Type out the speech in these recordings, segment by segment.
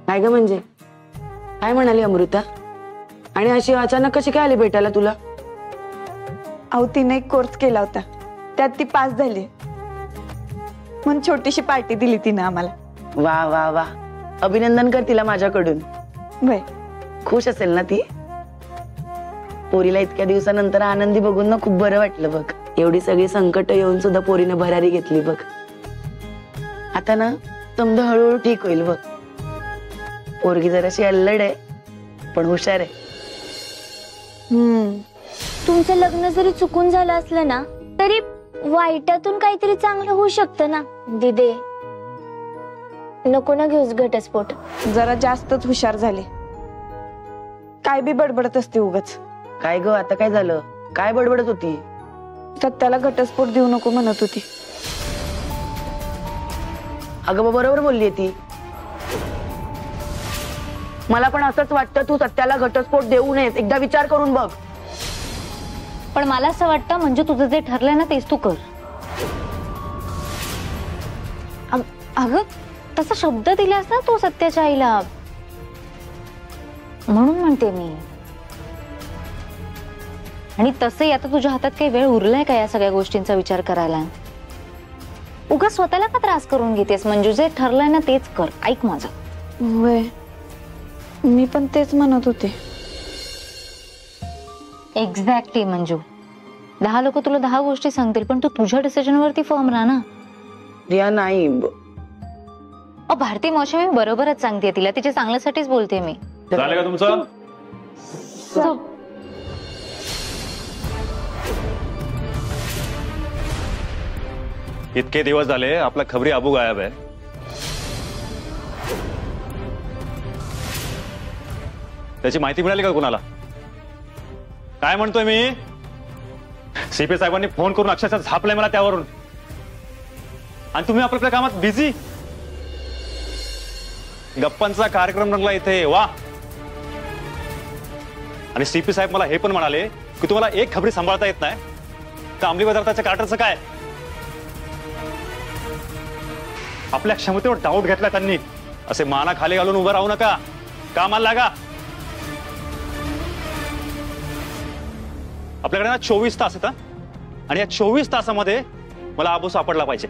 काय ग म्हणजे काय म्हणाली अमृता? आणि अशी अचानक कशी काय आली भेटायला तुला? अहो तिने एक कोर्स केला होता, त्यात ती पास झाली म्हणून छोटीशी पार्टी दिली तिने आम्हाला. वा वा वा, अभिनंदन कर तिला माझ्याकडून. बाय. खुश असेल ना ती? पोरीला इतक्या दिवसानंतर आनंदी बघून ना खूप बरं वाटलं बघ. एवढी सगळी संकट येऊन सुद्धा पोरीनं भरारी घेतली बघ. आता ना समजा हळूहळू ठीक होईल बघ. पोरगी जराशी अल्लड आहे पण हुशार आहे. तुमचं लग्न जरी चुकून झालं असलं ना तरी वाईटातून काहीतरी चांगलं होऊ शकतं ना दिदे. नको ना घेऊस घटस्फोट. जरा जास्तच हुशार झाले. काय बी बडबडत असते उगाच. काय ग आता काय झालं? काय बडबडत होती? सत्याला घटस्फोट देऊ नको म्हणत होती. अगं बरोबर बोलली ती. मला पण असंच वाटतं तू सत्याला घटस्फोट देऊ नयेस. एकदा विचार करून बघ. पण मला असं वाटतं म्हणजे तुझं जे ठरलंय ना तेच तू कर. अगं तसा शब्द दिलास ना तू सत्याच्या आईला, म्हणून म्हणते मी. आणि तसंही आता तुझ्या हातात काही वेळ उरलाय का या सगळ्या गोष्टींचा विचार करायला? उगाच स्वतःला का त्रास करून घेतेस? मंजू जे ठरलंय ना तेच कर. ऐक माझं. होय, मी पण तेच म्हणत होते. एक्झॅक्टली मंजू. 10 लोक तुला 10 गोष्टी सांगतील पण तू तुझ्या डिसिजन वरती फर्म राहा ना. रिया नाही. भारती मावशी मी बरोबरच सांगते तिला. तिच्या चांगल्यासाठीच बोलते मी. झालं का तुमचं? इतके दिवस झाले आपला खबरी अबू गायब आहे. त्याची माहिती मिळाली का कुणाला? काय म्हणतोय मी? सीपी साहेबांनी फोन करून अक्षरशः झापलंय मला त्यावरून. आणि तुम्ही आपल्या कामात बिझी. गप्पांचा कार्यक्रम रंगला इथे. वा. आणि सीपी साहेब मला हे पण म्हणाले की तुम्हाला एक खबरी सांभाळता येत नाही तर अंमली पदार्थाच्या कार्टरचं काय? आपल्या क्षमतेवर डाऊट घेतला त्यांनी. असे माना खाली घालून उभं राहू नका. कामाला लागा. आपल्याकडे ना 24 तास आहेत आणि या 24 तासामध्ये मला अबू सापडला पाहिजे.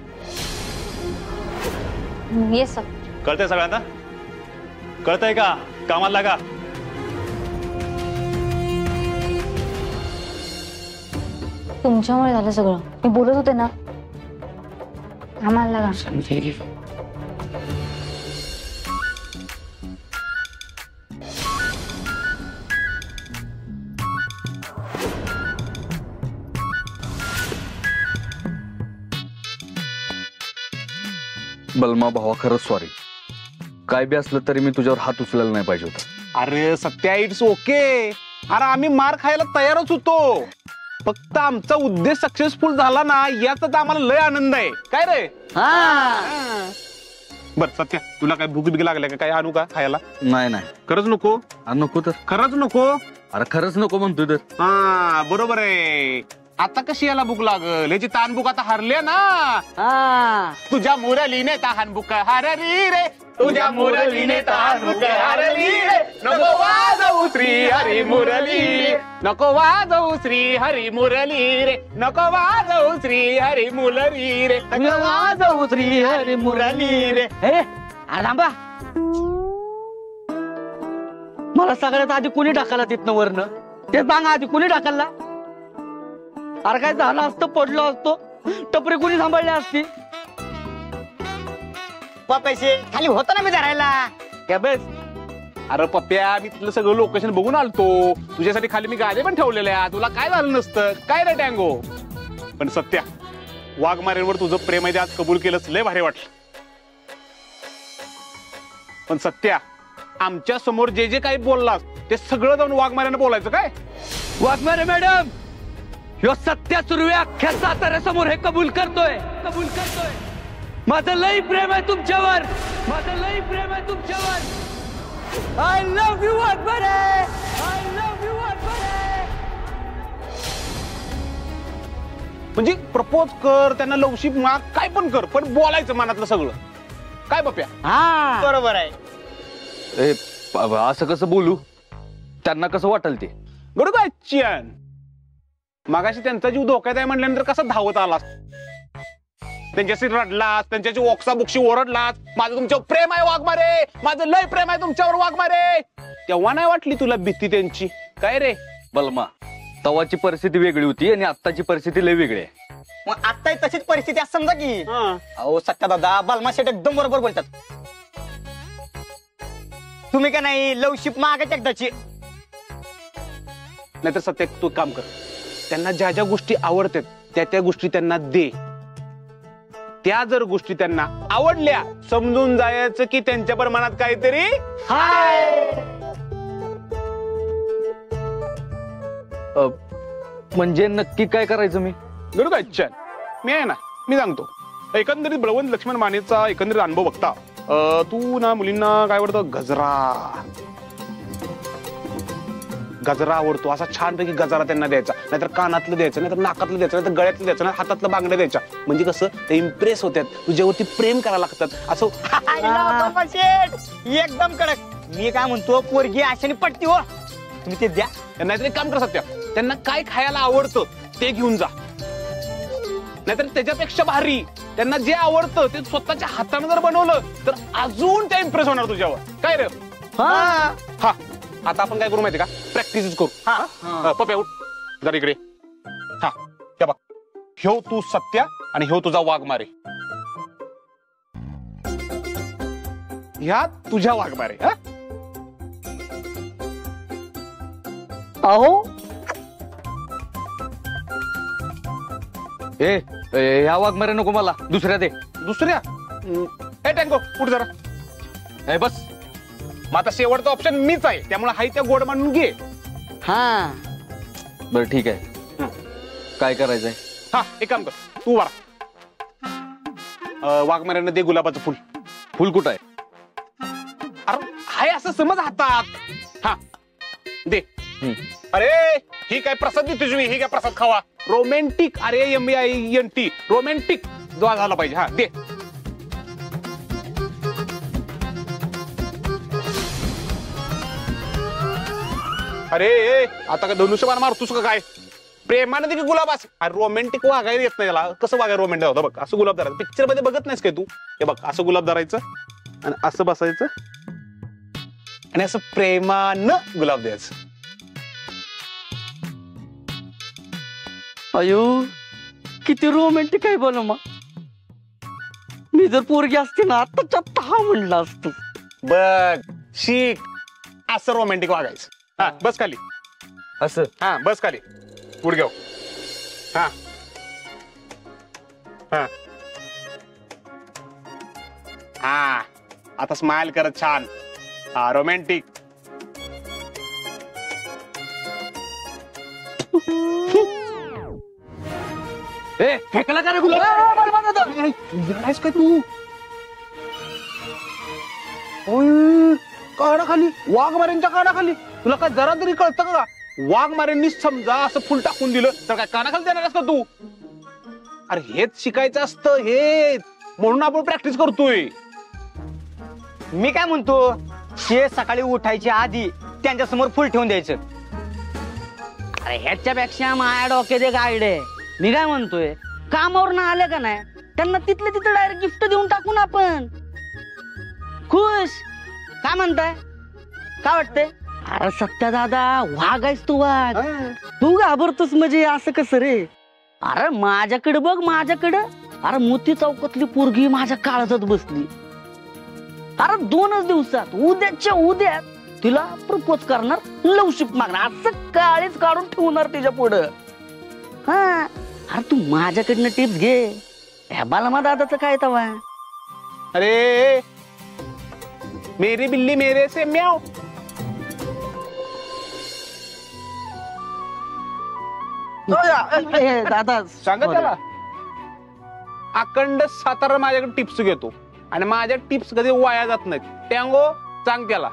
Yes sir. कळतंय सगळ्यांना? कळतंय का? कामाला लागा. तुमच्यामुळे झालं सगळं. मी बोलत होते ना. कामाला लागा. बलमा भावा खरंच सॉरी. काय बी असलं तरी मी तुझ्यावर हात उचलायला नाही पाहिजे होता. अरे सत्या इट्स ओके. अरे आम्ही मार खायला तयारच होतो. फक्त आमचा उद्देश सक्सेसफुल झाला ना याचाच आम्हाला लय आनंद आहे. काय रे? बर सत्या तुला काय भूक बिक लागल्या का? काय आणू का खायला? नाही नाही खरंच नको? नको तर. खरंच नको? अरे खरंच नको म्हणतोय तर. हा बरोबर आहे. आता कशी याला भूक लागल? याची तान भूक आता हरल्या ना. तुझ्या मुरलीने तहान भूक हरली रे. तुझ्या मुरलीने तहान भूक हरली रे. नको वाजवू श्री हरी मुरली. नको वाजवू श्री हरी मुरली रे. नको वाजवू श्री हरी मुरली रे. नको वाजवू श्री हरी मुरली रे. थांबा. मला सगळ्यात आधी कुणी टाकायला तिथनं वरनं ते सांगा. आधी कुणी टाकायला? अरे काय झालं असतं? पडलो असतो. टपरी कुणी सांभाळली असती? पैसे खाली होतं ना मी धरायला. क्या बेस? अरे पप्प्या मी तिथलं सगळं लोकेशन बघून आलतो. तुझ्यासाठी खाली मी गाडी पण ठेवलेल्या. तुला काय झालं नसतं? काय रे टँगो? पण सत्या वाघमारेंवर तुझं प्रेम आहे आज कबूल केलंच. लय भारी वाटलं. पण सत्या आमच्या समोर जे जे काही बोललास ते सगळं जाऊन वाघमारेनं बोलायचं काय? वाघमारे मॅडम ह्यो सत्या सुर्वे अख्ख्या साताऱ्यासमोर हे कबूल करतोय. माझं लई प्रेम आहे तुमच्यावर. माझं लई प्रेम आहे तुमच्यावर. I love you Waghmare. I love you Waghmare. म्हणजे प्रपोज कर, त्यांना लवशिप माग, काय पण कर, पण बोलायचं मनातलं सगळं. काय पप्प्या? हा बरोबर आहे. असं कसं बोलू? त्यांना कसं वाटेल ते? गडूबाच्यान मगाशी त्यांचा जीव धोक्यात आहे म्हणल्यानंतर कसा धावत आलास? त्यांच्याशी रडलास, त्यांच्याशी ओक्साबुक्शी ओरडलास, माझं तुमच्यावर प्रेम आहे वाघमारे, माझं लय प्रेम आहे तुमच्यावर वाघमारे, तेव्हा नाही वाटली तुला भीती त्यांची? काय रे बलमा, तवाची परिस्थिती वेगळी होती आणि आत्ताची परिस्थिती लय वेगळी आहे. मग आता तशीच परिस्थिती आहे समजा की. हा. अहो सत्या दादा, बलमा शेट एकदम बरोबर बोलतात. तुम्ही का नाही लवशिप मागत एकदाची. नाहीतर सत्य तू काम कर, त्यांना ज्या ज्या गोष्टी आवडतात त्या त्या गोष्टी त्यांना दे. त्या जर गोष्टी त्यांना आवडल्या, समजून जायचं की त्यांच्या प्रमाणात काहीतरी म्हणजे नक्की काय करायचं मी? बरोबर अच्छा, मी आहे ना, मी सांगतो. एकंदरीत बळवंत लक्ष्मण मानेचा एकंदरीत अनुभव बघता तू ना मुलींना काय आवडतं? गजरा आवडतो. असा छानपैकी गजरा त्यांना द्यायचा, नाहीतर कानातलं द्यायचं, नाहीतर नाकातलं द्यायचं, नाहीतर गळ्यातलं द्यायचं, नाही हातातलं बांगड्या द्यायच्या. म्हणजे कसं ते इम्प्रेस होतात, तुझ्यावरती प्रेम करायला लागतात असं. बलमा शेट एकदम कडक. मी काय म्हणतो, पोरगी आशाने पटती हो, तुम्ही ते द्या. नाहीतर एक काम कर सत्या, त्यांना काय खायला आवडतं ते घेऊन जा. नाहीतर त्याच्यापेक्षा भारी त्यांना जे आवडतं ते स्वतःच्या हाताने जर बनवलं तर अजून ते इम्प्रेस होणार तुझ्यावर. काय रे? हा, आता आपण काय करू माहिती का? प्रॅक्टिस करू. पप्या उठ जरा इकडे. हा हे बघ, ह्यो तू सत्या आणि ह्यो तुझा वाघमारे. ह्या तुझ्या वाघमारे. अहो ह्या वाघमारे नको मला, दुसऱ्या दे. दुसऱ्या? हे टँगो कुठे जरा. हे बस, मग आता शेवटचा ऑप्शन मीच आहे, त्यामुळे हाय त्या गोड मानून घे. हा बरं ठीक आहे. काय करायचंय? हा एक काम कर, तू वारा वाघमाऱ्यांना दे गुलाबाचं फुल. फुल कुठं आहे? अरे हाय असं समज हातात. हा दे. अरे ही काय प्रसाद तुझी, ही काय प्रसाद खावा. रोमॅन्टिक, अरे MAINT रोमॅन्टिक जो झाला पाहिजे. हा दे. अरे आता काय धनुष्यबाण मारतोस का काय? प्रेमाने दे की गुलाबास. अरे रोमॅन्टिक वागायला येत नाही त्याला. कसं वागाय रोमॅन्टिक होतं बघ, असं गुलाब धरायचं. पिक्चर मध्ये बघत नाहीस काय तू? हे बघ, असं गुलाब धरायचं आणि असं बसायचं आणि असं प्रेमानं गुलाब द्यायचं. अयो किती रोमॅन्टिक आहे बलमा. मी जर पोरगी असते ना आत्ताच्या आत्ता हा म्हणलं असतं. बघ शिक, असं रोमॅन्टिक वागायचं. हा बस खाली. असं? हा बस खाली, गुडघ्याव. हा हा हा आता स्माइल करत छान. हा रोमॅन्टिक. फेकला का रे गुलाब? काय तू? कानाखाली, वाघमाऱ्यांच्या कानाखाली. तुला काय जरा तरी कळतं का? वाघमाऱ्यांनी समजा असं फुल टाकून दिलं तर काय कानाखाली देणार असतं तू? अरे हेच शिकायचं असतं, हे म्हणून आपण प्रॅक्टिस करतोय. मी काय म्हणतो, ते सकाळी उठायच्या आधी त्यांच्या समोर फुल ठेवून द्यायचं. अरे ह्याच्यापेक्षा माझ्या डोक्यात एक आयडिया आहे. मी काय म्हणतोय, कामावर ना आले का नाही त्यांना तिथले तिथे डायरेक्ट गिफ्ट देऊन टाकू ना आपण. खुश काय म्हणताय? काय वाटतंय? अरे सत्या दादा, वाघ आहेस तू, वाघ. तू घाबरतोस म्हणजे असं कसं रे? अरे माझ्याकडे बघ, माझ्याकडे. अरे मोती चौकातली पोरगी माझ्या काळजात बसली. अरे 2च दिवसात, उद्याच्या उद्या तिला प्रपोज करणार, लवशिप मागणार, असं काळीच काढून ठेवणार तिच्या पुढं. हा अरे तू माझ्याकडनं टिप्स घे. ह्या बालमा दादाचं काय तवा? अरे मेरी बिल्ली मेरे से म्याव. दादा सांगा त्याला. अखंड सातारा माझ्याकडे टिप्स घेतो आणि माझ्या टिप्स कधी वाया जात नाहीत. टँगो सांग त्याला.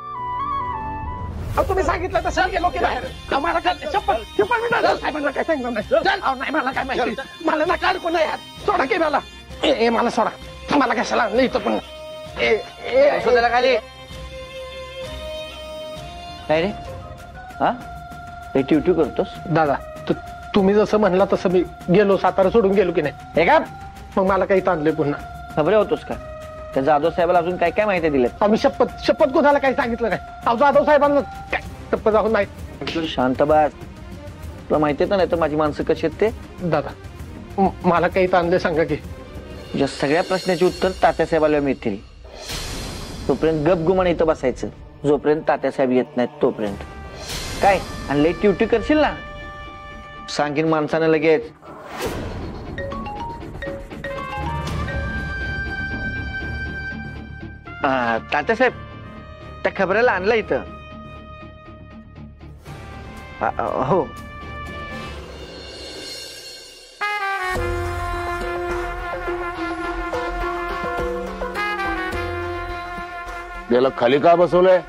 तुम्ही सांगितलं तसं गेलो की बाहेर. आम्हाला काय काय सांगणार नाही. मला काय माहिती, मला ना काढ कोण यार. सोडा की मला. मला सोडा. मला कशाला आणलं इथं पण. खाली काय रे हा हे ट्यूट्यू करतोस? दादा तुम्ही जसं म्हणला तसं मी गेलो, सातारा सोडून गेलो की नाही. हे का मग मला काही ताणले पुन्हा. खबरे होतोस का? त्या जाधव साहेबाला अजून काय काय माहिती दिलेत? आम्ही शपथ कोणाला काही सांगितलं नाही. अहो जाधव साहेबांना काय शपथ जाऊन नाही. शांत बाळ, तुला माहिती नाही तर माझी माणसं कशी आहेत ते. दादा मला काही ताणले सांगा की. तुझ्या सगळ्या प्रश्नाची उत्तर तात्यासाहेबाला मिळतील. तोपर्यंत गप गुमान इथं बसायचं, जोपर्यंत तात्यासाहेब येत नाहीत तोपर्यंत. काय आणि लेट ट्यूटी करशील ना, सांगीन माणसानं लगेच. तात्यासाहेब त्या खबऱ्याला आणलं इथं. हो त्याला खाली का बसवलंय?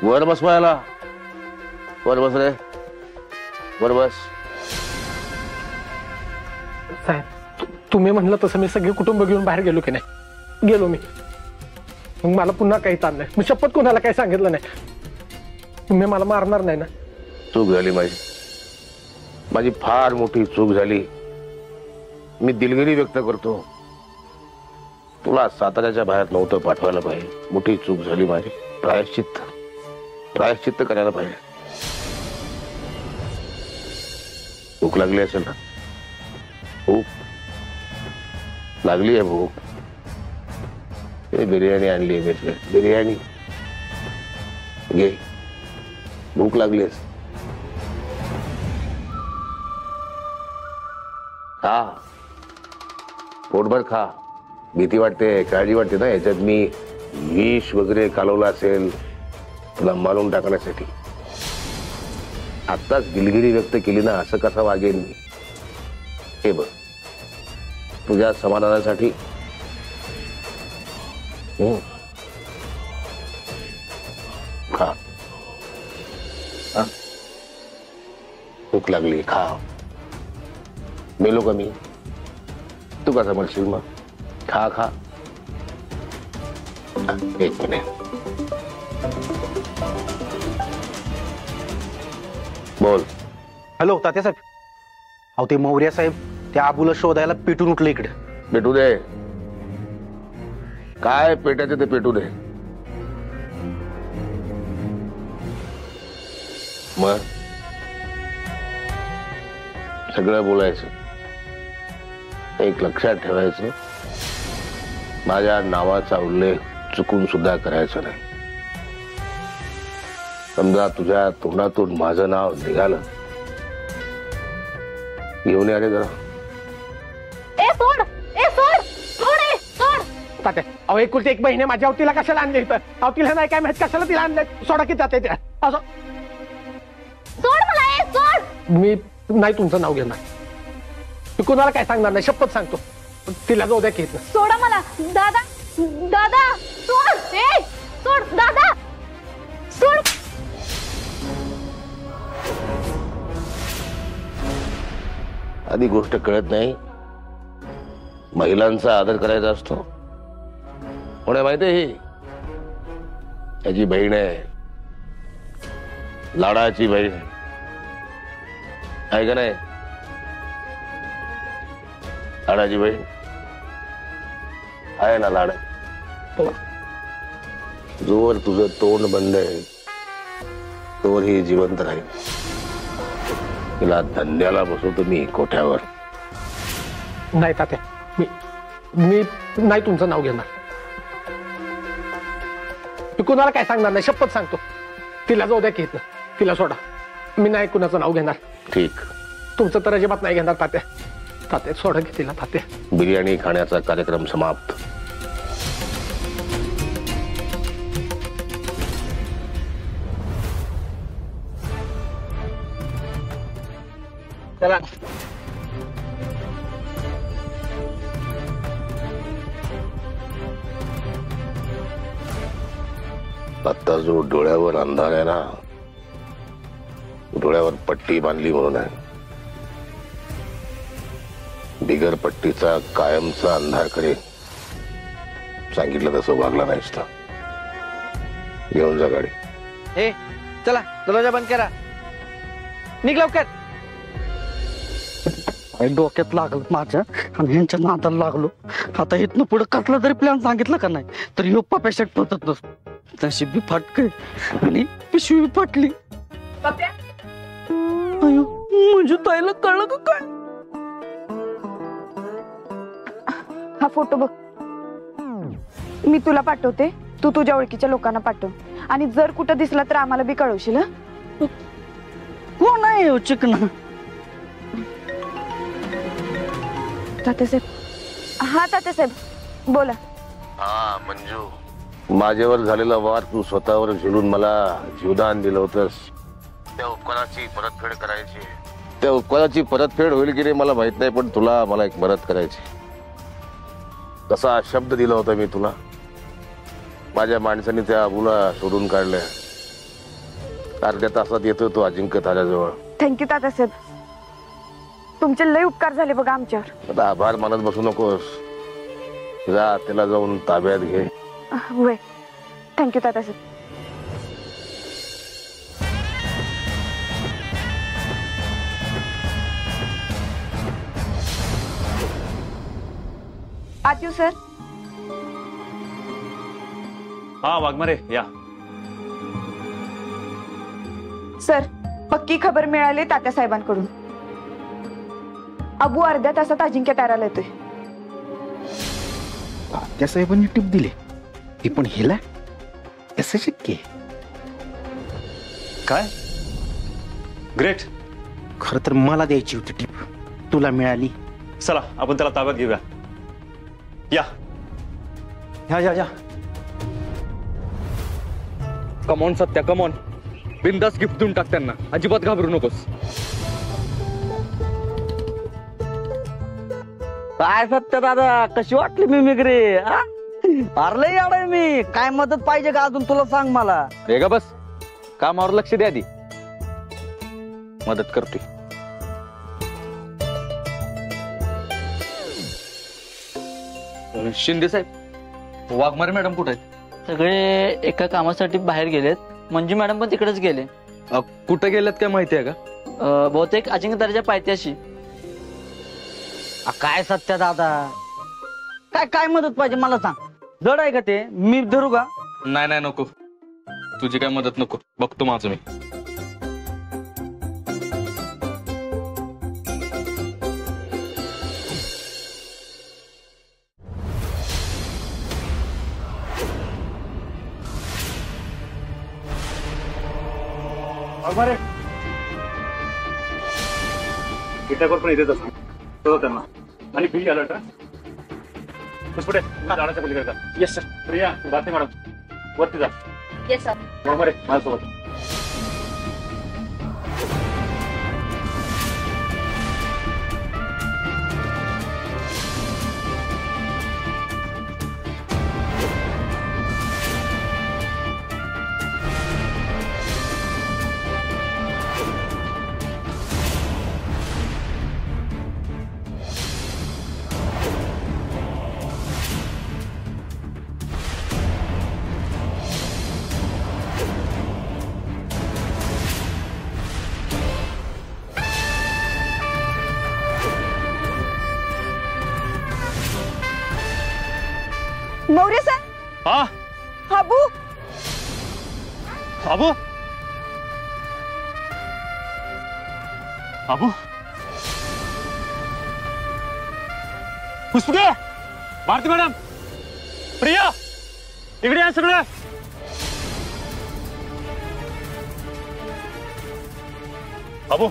वर बसवायला. वर बस रे, वर बस. साहेब तुम्ही म्हणलं तसं मी सगळे कुटुंब घेऊन बाहेर गेलो की नाही. गेलो मी. मग मला पुन्हा काही ताण नाही. मी शपथ कोणाला काही सांगितलं नाही. तुम्ही मला मारणार नाही ना? चूक झाली माझी फार मोठी चूक झाली. मी दिलगिरी व्यक्त करतो. तुला साताऱ्याच्या बाहेर नव्हतं पाठवायला पाहिजे. मोठी चूक झाली माझी. प्रायश्चित्त करायला पाहिजे. भूक लागली असेल ना? भूक लागली आहे. भूक बिर्याणी आणली आहे. बिर्याणी घे. भूक लागली आहे. खा, पोटभर खा. भीती वाटते, काळजी वाटते ना, याच्यात मी विष वगैरे कालवलं असेल तुला मारून टाकण्यासाठी. आत्ताच दिलगिरी व्यक्त केली ना, असं कसं वागेन मी? हे बघ, तुझ्या समाधानासाठी खा. भूक लागली, खा. मेलो का मी? तू कसा म्हणशील मग? खा खा. एक मिनिट बोल. हॅलो तात्यासाहेब. अहो ते मौर्या साहेब त्या आबूला शोधायला पेटून उठले इकडे. पेटू दे. काय पेटायचं ते पेटू दे. मग सगळं बोलायचं. एक लक्षात ठेवायचं, माझ्या नावाचा उल्लेख चुकून सुद्धा करायचा नाही. समजा तुझ्या तोंडातून माझं नाव निघालं, घेऊन या रे जरा. तात्या अहो एकुलती एक बहिणी माझ्या तिला कशाला आणले इथं? अहो तिला नाही काय माहित कशाला तिला आणलंय. सोडा की जाते त्या. असं मी नाही तुमचं नाव घेणार. मी कुणाला काय सांगणार नाही. शपथ सांगतो. तिला जाऊ द्या की. सोडा मला. दादा दादा सोड. ए सोड दादा सोड. आधी गोष्ट कळत नाही. महिलांचा आदर करायचा असतो. कोण आहे माहिती आहे? ही त्याची बहीण आहे. लाडाची बहीण आहे का नाही? लाडाची बहीण आहे ना. लाड जोवर तुझं तोंड बंद आहे तोवर ही जिवंत राहील. तिला धंद्याला बसवतो मी कोठ्यावर. नाही तात्या मी नाही तुमचं नाव घेणार. मी कुणाला काय सांगणार नाही. शपथ सांगतो. तिला जाऊ द्या की. तिला सोडा. मी नाही कुणाचं नाव घेणार. ठीक. तुमचं तर अजिबात नाही घेणार तात्या. तात्या सोडा की तिला. तात्या बिर्याणी खाण्याचा कार्यक्रम समाप्त. चला. आता जो डोळ्यावर अंधार आहे ना, डोळ्यावर पट्टी बांधली म्हणून आहे. बिगर पट्टीचा कायमचा अंधार करे. सांगितलं तसं वागला नाहीस तर घेऊन जा गाडी. ए चला दरवाजा बंद करा, निघ लवकर. डोक्यात लागलं माझ्या आणि ह्यांच्या नादाला लागलो. आता इथनं पुढे कसला तरी प्लॅन सांगितलं का नाही तर ह्यो पप्या पतत नसतो. तशी बी फाटके आणि पिशवी फाटली. अयो म्हणजे ताईला कळलं का काय? हा फोटो बघ, मी तुला पाठवते, तू तुझ्या ओळखीच्या लोकांना पाठव आणि जर कुठं दिसला तर आम्हाला बी कळवशील. कोण आहे चिकना? तात्यासाहेब. हा तात्यासाहेब बोला. हा मंजू, माझ्यावर झालेला वार तू स्वतःवर झेलून मला जीवदान दिलं होतंस. त्या उपकाराची परतफेड करायची. त्या उपकाराची परतफेड होईल की नाही मला माहित नाही, पण तुला मला एक मदत करायची. कसा शब्द दिला होता मी तुला. माझ्या माणसाने त्या अबूला शोधून काढलं. अर्ध्या तासात येतो तो अजिंक्य ताऱ्याजवळ. थँक्यू तात्यासाहेब, तुमचे लय उपकार झाले बघा आमच्यावर. आता आभार मानत बसू नकोस. जा त्याला जाऊन ताब्यात घे. होय, थँक्यू तात्यासाहेब. आत येऊ सर? हा वाघमारे या. सर पक्की खबर मिळाली तात्यासाहेबांकडून. अबू अर्ध्या तासात अजिंक्य ताराला येतोय. तात्यासाहेबांनी टिप दिली ती पण हिला कसं शक्य? काय ग्रेट. खर तर मला द्यायची होती टिप, तुला मिळाली. चला आपण त्याला ताब्यात घेऊया. या या या या. Come on Satya, come on. बिंदास गिफ्ट देऊन टाक त्यांना, अजिबात घाबरू नकोस. काय सत्य दादा, कशी वाटली मी मिगरी? अरे याड मी. काय मदत पाहिजे का अजून तुला सांग मला. रे गा बस, कामावर लक्ष द्या आधी. मदत करतोय. शिंदे साहेब, वाघमारे मॅडम कुठे आहेत? सगळे एका कामासाठी बाहेर गेलेत. मंजू मॅडम पण तिकडेच गेले. कुठे गेलेत काय माहिती आहे का? बहुतेक अजिंक्य ताराच्या पायथ्याशी. काय सत्य दादा, काय काय मदत पाहिजे मला सांग. जड आहे का ते? मी धरू का? नाही नाही नको, तुझी काय मदत नको, बघतो माझं मी. विटाकर पण इथेच असतो. शोधा त्यांना आणि बिल अलर्ट. पुष्पटे झाडाच्या पलीकडे जा. Yes sir. प्रिया बाते मॅडम वरती जा. Yes sir. वाघमारे माझ्यासोबत. मौर्य सर. हा अबू. अबू अबू पुष्पके, भारती मॅडम, प्रिया इकडे या सगळं. अबू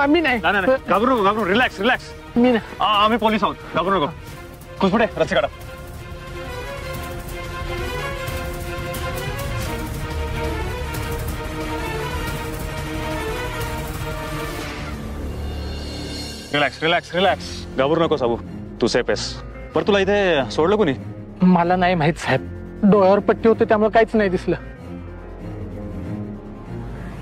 मी नाही. घाबरू घाबरू. Relax relax. मी नाही. आम्ही पोलीस आहोत, घाबरू नको. पुष्पटे रस्ते काढा. Relax relax relax. घाबरू नको साबू, तू सेफ आहेस. पर तुला इथे सोडलं कोणी? मला नाही माहित साहेब, डोळ्यावर पट्टी होते त्यामुळे काहीच नाही दिसलं.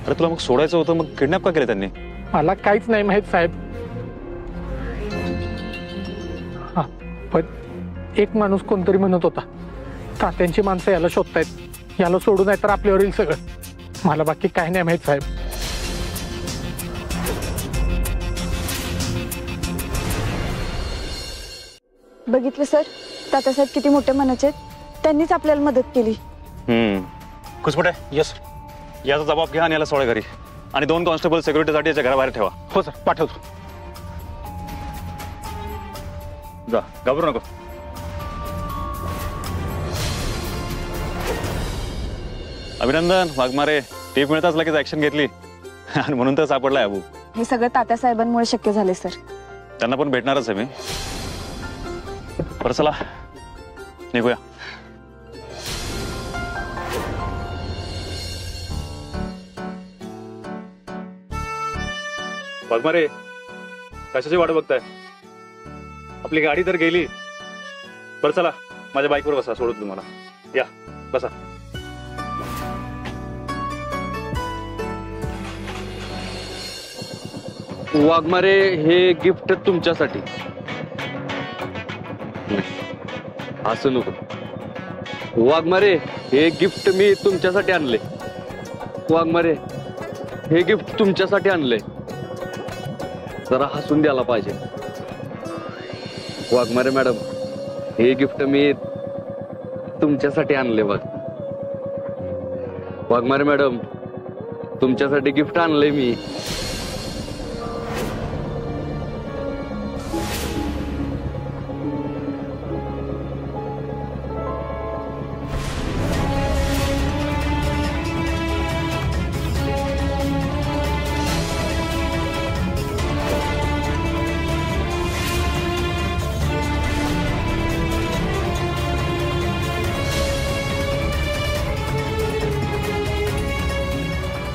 अरे तुला मग सोडायचं होतं, मग किडनॅप का केलं त्यांनी? मला काहीच नाही माहित साहेब. हा पण एक माणूस कोणतरी म्हणत होता तात्यांची माणसं याला शोधतायत. याला सोडून नाही तर आपल्यावर येईल सगळं. मला बाकी काय नाही माहित साहेब. बघितलं सर, तात्यासाहेब किती मोठ्या मनाचे आहेत. त्यांनीच आपल्याला मदत केली. खुसपटे यस याचा जबाब घ्या आणि याला सोडा घरी. आणि 2 कॉन्स्टेबल सिक्युरिटीसाठी याच्या घराबाहेर ठेवा. हो सर, पाठवतो. जा, घाबरू नको. अभिनंदन वाघमारे, टीप मिळताच लगेच ऍक्शन घेतली आणि म्हणून तर सापडलाय अबू. हे सगळं तात्यासाहेबांमुळे शक्य झाले सर. त्यांना पण भेटणारच आहे मी. बरं चला निघूया. वाघमारे, कशाची वाट बघताय? आपली गाडी तर गेली. बरं चला माझ्या बाईकवर बसा, सोडून तुम्हाला. या बसा. वाघमारे, हे गिफ्ट तुमच्यासाठी. असं नको. वाघमारे, हे गिफ्ट मी तुमच्यासाठी आणले. वाघमारे, हे गिफ्ट तुमच्यासाठी आणले. जरा हसून द्यायला पाहिजे. वाघमारे मॅडम, हे गिफ्ट मी तुमच्यासाठी आणले बघ. वाघमारे मॅडम, तुमच्यासाठी गिफ्ट आणलंय मी.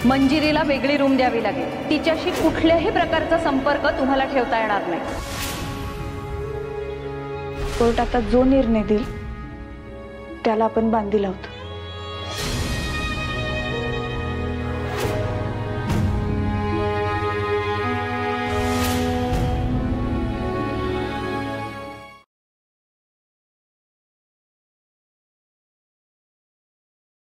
मंजिरीला वेगळी रूम द्यावी लागेल. तिच्याशी कुठल्याही प्रकारचा संपर्क तुम्हाला ठेवता येणार नाही. कोर्ट आता जो निर्णय देईल त्याला आपण बांधी लावतो.